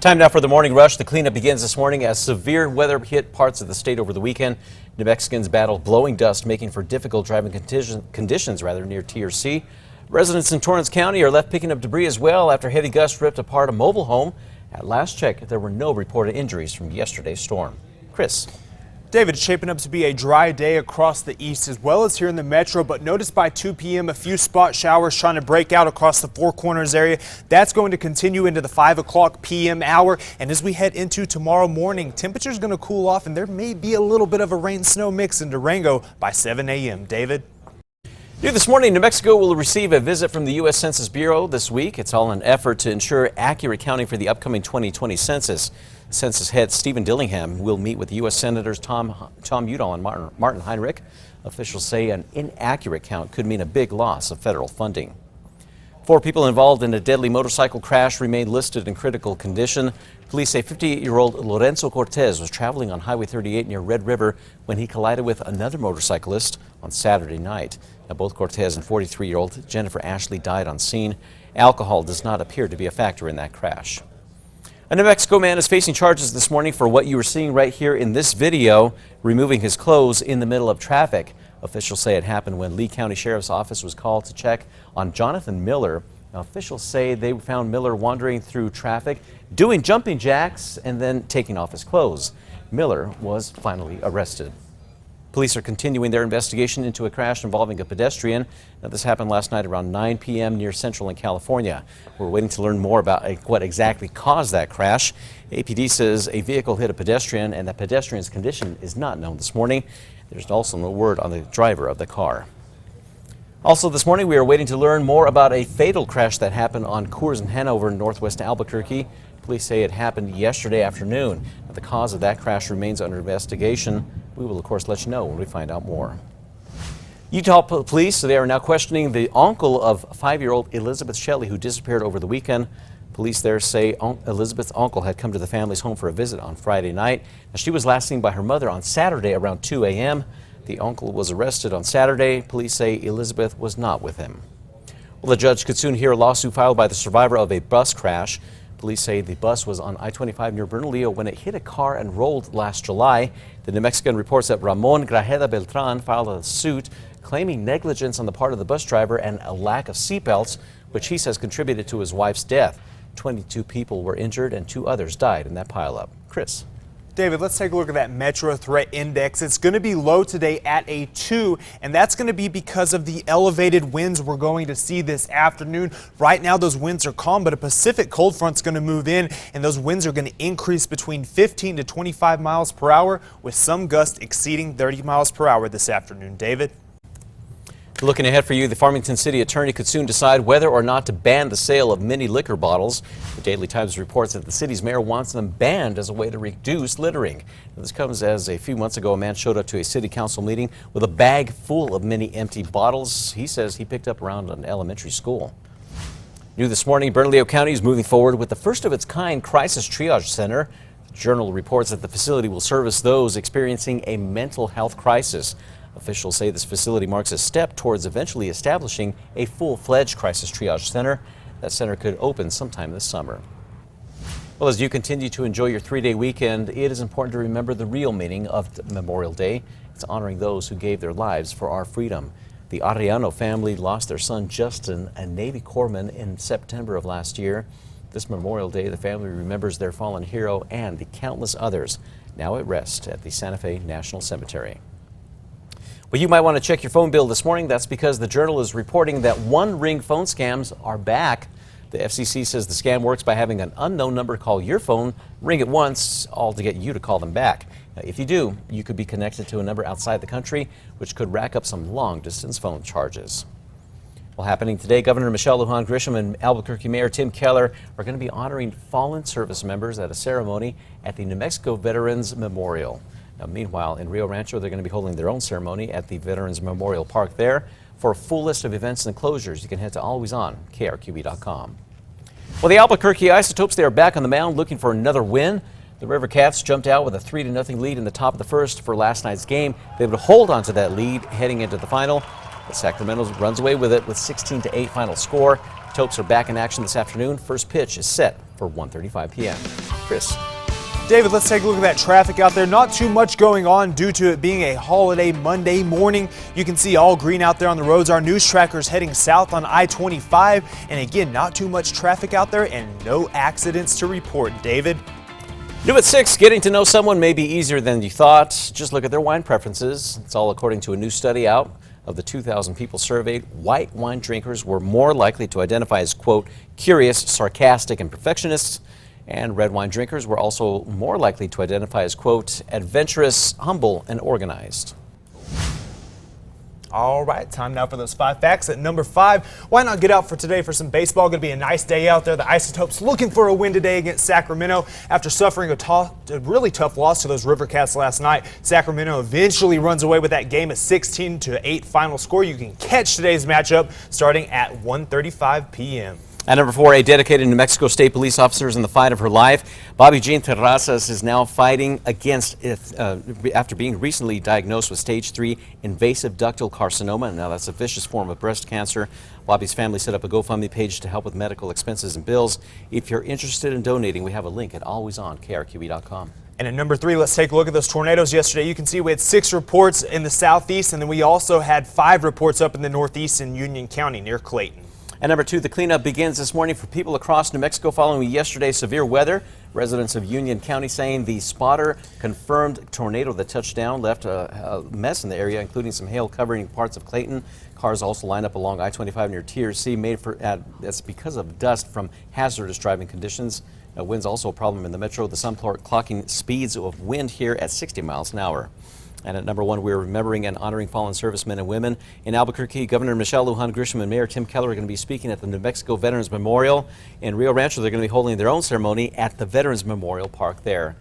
Time now for the morning rush. The cleanup begins this morning as severe weather hit parts of the state over the weekend. New Mexicans battled blowing dust, making for difficult driving conditions near TRC. Residents in Torrance County are left picking up debris as well after heavy gusts ripped apart a mobile home. At last check, there were no reported injuries from yesterday's storm. Chris. David, it's shaping up to be a dry day across the east as well as here in the metro, but notice by 2 p.m. a few spot showers trying to break out across the Four Corners area. That's going to continue into the 5 o'clock p.m. hour, and as we head into tomorrow morning, temperature's going to cool off and there may be a little bit of a rain-snow mix in Durango by 7 a.m. David? New this morning, New Mexico will receive a visit from the U.S. Census Bureau this week. It's all an effort to ensure accurate counting for the upcoming 2020 census. Census head Stephen Dillingham will meet with U.S. Senators Tom Udall and Martin Heinrich. Officials say an inaccurate count could mean a big loss of federal funding. 4 people involved in a deadly motorcycle crash remain listed in critical condition. Police say 58-year-old Lorenzo Cortez was traveling on Highway 38 near Red River when he collided with another motorcyclist on Saturday night. Now, both Cortez and 43-year-old Jennifer Ashley died on scene. Alcohol does not appear to be a factor in that crash. A New Mexico man is facing charges this morning for what you are seeing right here in this video, removing his clothes in the middle of traffic. Officials say it happened when Lee County Sheriff's Office was called to check on Jonathan Miller. Now, officials say they found Miller wandering through traffic, doing jumping jacks, and then taking off his clothes. Miller was finally arrested. Police are continuing their investigation into a crash involving a pedestrian. Now, this happened last night around 9 p.m. near Central in California. We're waiting to learn more about what exactly caused that crash. APD says a vehicle hit a pedestrian and that pedestrian's condition is not known this morning. There's also no word on the driver of the car. Also this morning, we are waiting to learn more about a fatal crash that happened on Coors in Hanover, northwest Albuquerque. Police say it happened yesterday afternoon. Now, the cause of that crash remains under investigation. We will, of course, let you know when we find out more. Utah police, they are now questioning the uncle of 5-year-old Elizabeth Shelley, who disappeared over the weekend. Police there say Elizabeth's uncle had come to the family's home for a visit on Friday night. Now, she was last seen by her mother on Saturday around 2 a.m. The uncle was arrested on Saturday. Police say Elizabeth was not with him. Well, the judge could soon hear a lawsuit filed by the survivor of a bus crash. Police say the bus was on I-25 near Bernalillo when it hit a car and rolled last July. The New Mexican reports that Ramon Grajeda Beltran filed a suit claiming negligence on the part of the bus driver and a lack of seatbelts, which he says contributed to his wife's death. 22 people were injured and 2 others died in that pileup. Chris. David, let's take a look at that Metro Threat Index. It's going to be low today at a 2, and that's going to be because of the elevated winds we're going to see this afternoon. Right now, those winds are calm, but a Pacific cold front's going to move in, and those winds are going to increase between 15 to 25 miles per hour, with some gusts exceeding 30 miles per hour this afternoon. David? Looking ahead for you, the Farmington City Attorney could soon decide whether or not to ban the sale of mini liquor bottles. The Daily Times reports that the city's mayor wants them banned as a way to reduce littering. Now, this comes as a few months ago a man showed up to a city council meeting with a bag full of mini empty bottles he says he picked up around an elementary school. New this morning, Bernalillo County is moving forward with the first of its kind crisis triage center. The Journal reports that the facility will service those experiencing a mental health crisis. Officials say this facility marks a step towards eventually establishing a full-fledged crisis triage center. That center could open sometime this summer. Well, as you continue to enjoy your 3-day weekend, it is important to remember the real meaning of Memorial Day. It's honoring those who gave their lives for our freedom. The Arellano family lost their son Justin, a Navy corpsman, in September of last year. This Memorial Day, the family remembers their fallen hero and the countless others now at rest at the Santa Fe National Cemetery. Well, you might want to check your phone bill this morning. That's because the Journal is reporting that one-ring phone scams are back. The FCC says the scam works by having an unknown number call your phone, ring it once, all to get you to call them back. Now, if you do, you could be connected to a number outside the country, which could rack up some long-distance phone charges. Well, happening today, Governor Michelle Lujan Grisham and Albuquerque Mayor Tim Keller are going to be honoring fallen service members at a ceremony at the New Mexico Veterans Memorial. Now, meanwhile, in Rio Rancho, they're going to be holding their own ceremony at the Veterans Memorial Park there. For a full list of events and closures, you can head to alwayson.krqe.com. Well, the Albuquerque Isotopes, they are back on the mound looking for another win. The River Cats jumped out with a 3-0 lead in the top of the first for last night's game. They would hold on to that lead heading into the final. But Sacramento runs away with it with 16-8 final score. Topes are back in action this afternoon. First pitch is set for 1:35 p.m. Chris. David, let's take a look at that traffic out there. Not too much going on due to it being a holiday Monday morning. You can see all green out there on the roads. Our news trackers heading south on I-25. And again, not too much traffic out there and no accidents to report. David? New at 6, getting to know someone may be easier than you thought. Just look at their wine preferences. It's all according to a new study out. Of the 2,000 people surveyed, white wine drinkers were more likely to identify as, quote, curious, sarcastic, and perfectionists. And red wine drinkers were also more likely to identify as, quote, adventurous, humble, and organized. All right, time now for those 5 facts. At number 5, why not get out for today for some baseball? Going to be a nice day out there. The Isotopes looking for a win today against Sacramento after suffering a really tough loss to those River Cats last night. Sacramento eventually runs away with that game at 16-8 final score. You can catch today's matchup starting at 1:35 p.m. At number 4, a dedicated New Mexico State police officer is in the fight of her life. Bobby Jean Terrazas is now fighting against after being recently diagnosed with stage 3 invasive ductal carcinoma. Now that's a vicious form of breast cancer. Bobby's family set up a GoFundMe page to help with medical expenses and bills. If you're interested in donating, we have a link at alwaysonkRQE.com. And at number 3, let's take a look at those tornadoes yesterday. You can see we had 6 reports in the southeast, and then we also had 5 reports up in the northeast in Union County near Clayton. At number 2, the cleanup begins this morning for people across New Mexico following yesterday's severe weather. Residents of Union County saying the spotter confirmed tornado that touched down left a mess in the area, including some hail covering parts of Clayton. Cars also line up along I-25 near Tier C. That's because of dust from hazardous driving conditions. Wind's also a problem in the metro. The sun clocking speeds of wind here at 60 miles an hour. And at number 1, we're remembering and honoring fallen servicemen and women. In Albuquerque, Governor Michelle Lujan Grisham and Mayor Tim Keller are going to be speaking at the New Mexico Veterans Memorial. In Rio Rancho, they're going to be holding their own ceremony at the Veterans Memorial Park there.